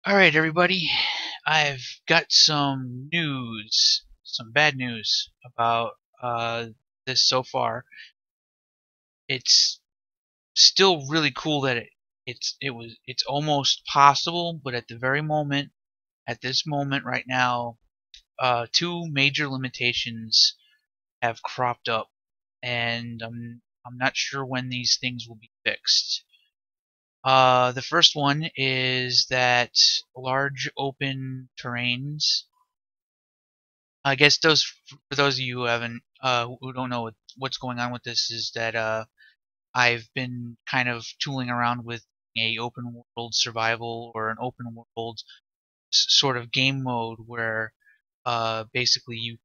Alright, everybody. I've got some news, some bad news about this so far. It's still really cool that it's almost possible, but at the very moment, at this moment right now, two major limitations have cropped up, and I'm not sure when these things will be fixed. The first one is that large open terrains. I guess those for those of you who haven't who don't know what's going on with this is that I've been kind of tooling around with a open world survival or an open world sort of game mode where basically you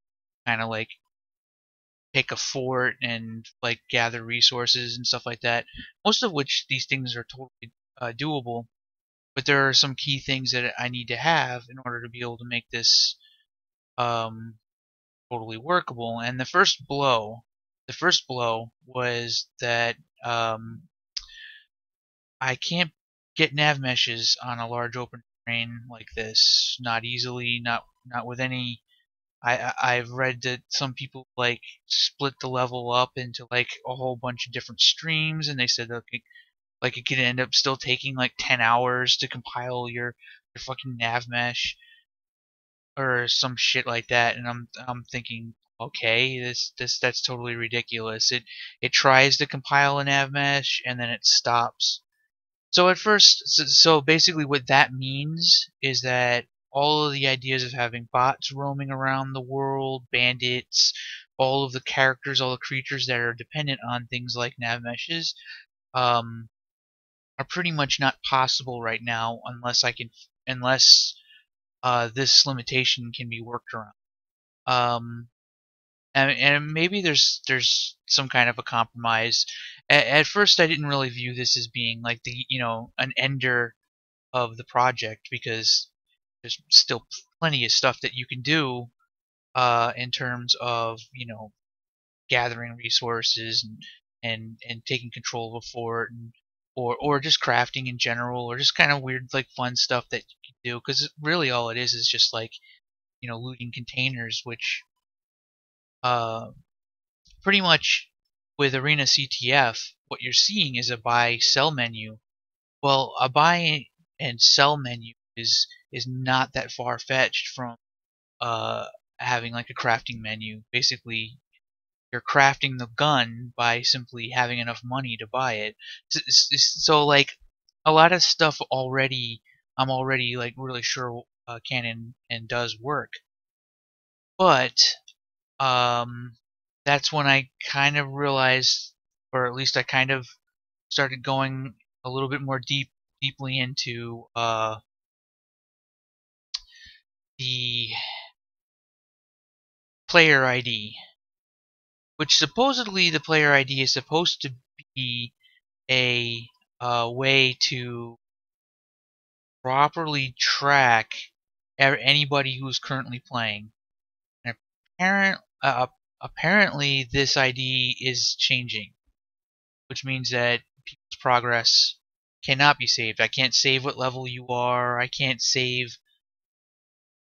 kind of like pick a fort and like gather resources and stuff like that. Most of which these things are totally doable, but there are some key things that I need to have in order to be able to make this um, totally workable. And the first blow was that I can't get nav meshes on a large open terrain like this. Not easily, not with any. I've read that some people like split the level up into like a whole bunch of different streams, and they said that it could end up still taking like 10 hours to compile your fucking nav mesh or some shit like that. And I'm thinking, okay, that's totally ridiculous. It tries to compile a nav mesh and then it stops. So at first, so basically what that means is that all of the ideas of having bots roaming around the world, bandits, all of the characters, all the creatures that are dependent on things like nav meshes, um, are pretty much not possible right now unless this limitation can be worked around. Um, and maybe there's some kind of a compromise. At first, I didn't really view this as being like an ender of the project, because there's still plenty of stuff that you can do in terms of gathering resources and taking control of a fort, and or just crafting in general, or just kind of weird like fun stuff that you can do, because really all it is just like looting containers, which uh pretty much with Arena CTF, what you're seeing is a buy sell menu. Well, a buy and sell menu is not that far fetched from uh, having like a crafting menu. Basically, you're crafting the gun by simply having enough money to buy it. So like a lot of stuff already, I'm already like really sure can and does work, but um, that's when I kind of realized, or at least I kind of started going a little bit more deeply into the player ID, which supposedly the player ID is supposed to be a way to properly track anybody who's currently playing. And apparently this ID is changing, which means that people's progress cannot be saved. I can't save what level you are. I can't save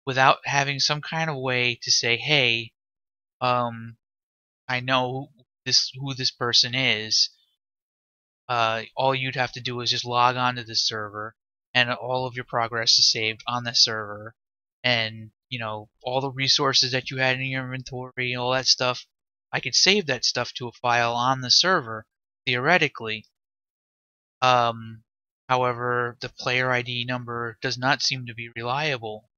without having some kind of way to say, hey, um, I know who this person is. All you'd have to do is just log on to this server, and all of your progress is saved on the server. And all the resources that you had in your inventory, all that stuff, I could save that stuff to a file on the server theoretically. Um, However, the player ID number does not seem to be reliable.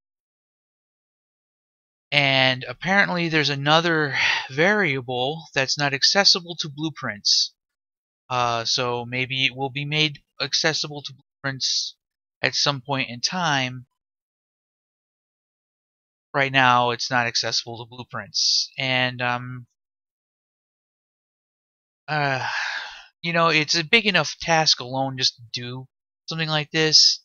And apparently there's another variable that's not accessible to blueprints. So maybe it will be made accessible to blueprints at some point in time. Right now, it's not accessible to blueprints, and uh, it's a big enough task alone just to do something like this.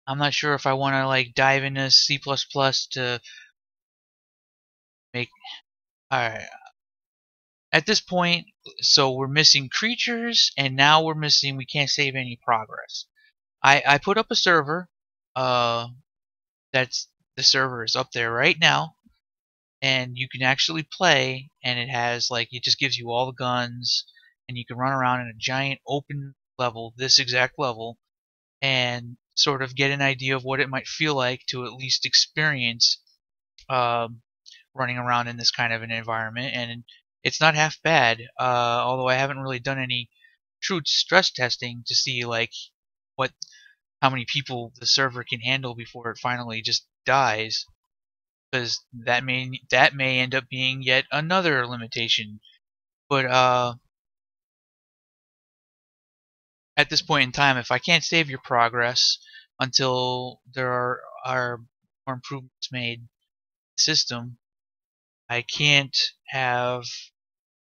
I'm not sure if I want to like dive into C++ to make. Alright, at this point, so we're missing creatures, and now we can't save any progress. I put up a server. That's the server is up there right now, and you can actually play. And it has like it just gives you all the guns, and you can run around in a giant open level, this exact level, and sort of get an idea of what it might feel like to at least experience um, running around in this kind of an environment. And it's not half bad. Although I haven't really done any true stress testing to see like what how many people the server can handle before it finally just dies, because that may end up being yet another limitation. But at this point in time, if I can't save your progress until there are more improvements made in the system, I can't have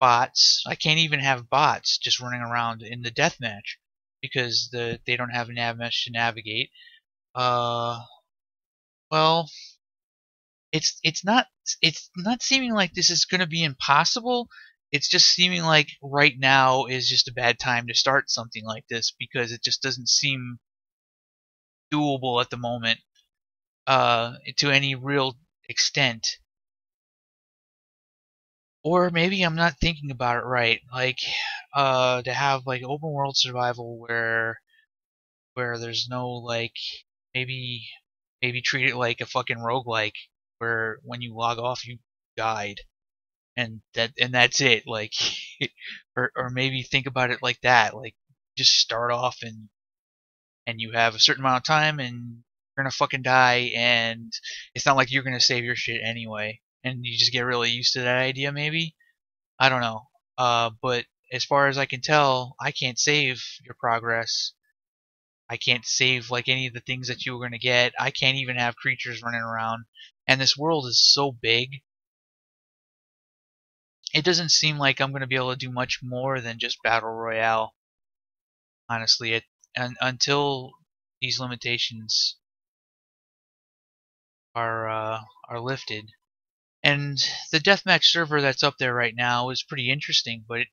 bots. I can't even have bots just running around in the deathmatch because they don't have a nav mesh to navigate. Uh, well, it's not seeming like this is going to be impossible. It's just seeming like right now is just a bad time to start something like this because it just doesn't seem doable at the moment to any real extent. Or maybe I'm not thinking about it right. Like to have like open world survival where there's no like maybe treat it like a fucking roguelike where when you log off you died and that's it, like or maybe think about it like that, like just start off and you have a certain amount of time and you're gonna fucking die, and it's not like you're gonna save your shit anyway, and you just get really used to that idea maybe. I don't know. But as far as I can tell, I can't save your progress. I can't save like any of the things that you were gonna get. I can't even have creatures running around. And this world is so big, it doesn't seem like I'm gonna be able to do much more than just battle royale. Honestly, until these limitations are lifted. And the deathmatch server that's up there right now is pretty interesting, but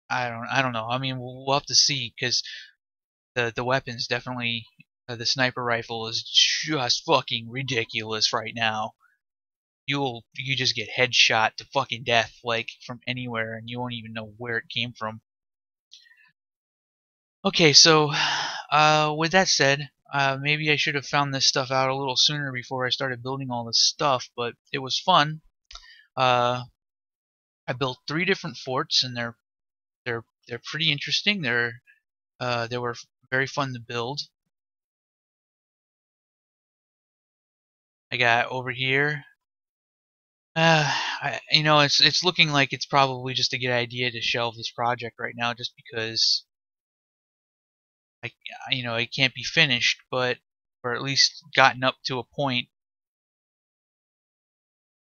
I don't know. I mean, we'll have to see because the weapons definitely the sniper rifle is just fucking ridiculous right now. You just get headshot to fucking death like from anywhere, and you won't even know where it came from. Okay, so with that said, maybe I should have found this stuff out a little sooner before I started building all this stuff, but it was fun. Uh, I built 3 different forts, and they're pretty interesting. They were very fun to build. I got over here. It's looking like it's probably just a good idea to shelve this project right now, just because I it can't be finished, but or at least gotten up to a point.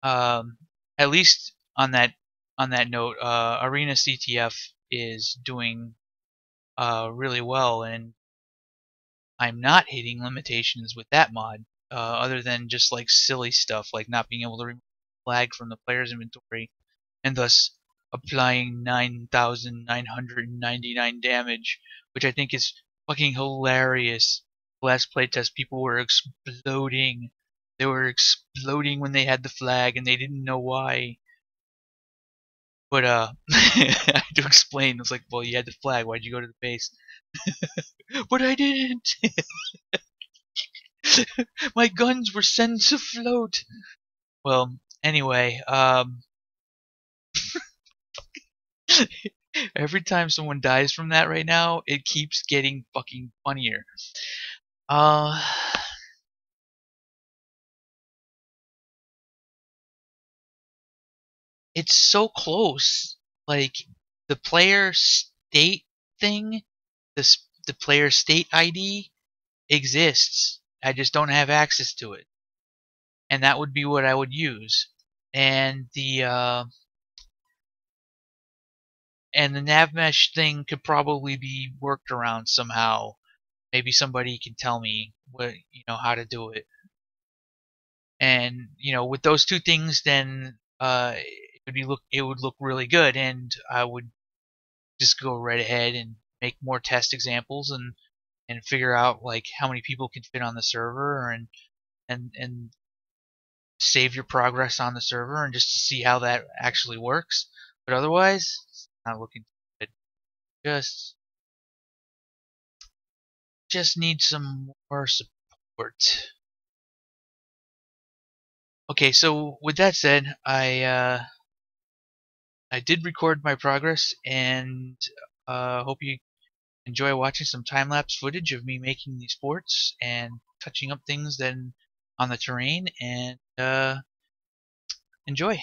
Um, at least on that note, Arena CTF is doing really well, and I'm not hitting limitations with that mod, other than just like silly stuff like not being able to remove flag from the player's inventory and thus applying 9,999 damage, which I think is fucking hilarious. Last playtest, people were exploding. They were exploding when they had the flag, and they didn't know why. But I had to explain. It's like, well, you had the flag. Why'd you go to the base? But I didn't. My guns were sent to float. Well, anyway, every time someone dies from that right now, it keeps getting fucking funnier. Uh, it's so close. Like the player state thing, the player state ID exists. I just don't have access to it, and that would be what I would use. And the nav mesh thing could probably be worked around somehow. Maybe somebody can tell me how to do it. And with those 2 things, then it would look really good, and I would just go right ahead and make more test examples and and figure out like how many people can fit on the server, and save your progress on the server, and just to see how that actually works. But otherwise, it's not looking good. Just need some more support. Okay, so with that said, I did record my progress, and hope you enjoy watching some time-lapse footage of me making these forts and touching up things then on the terrain, and enjoy.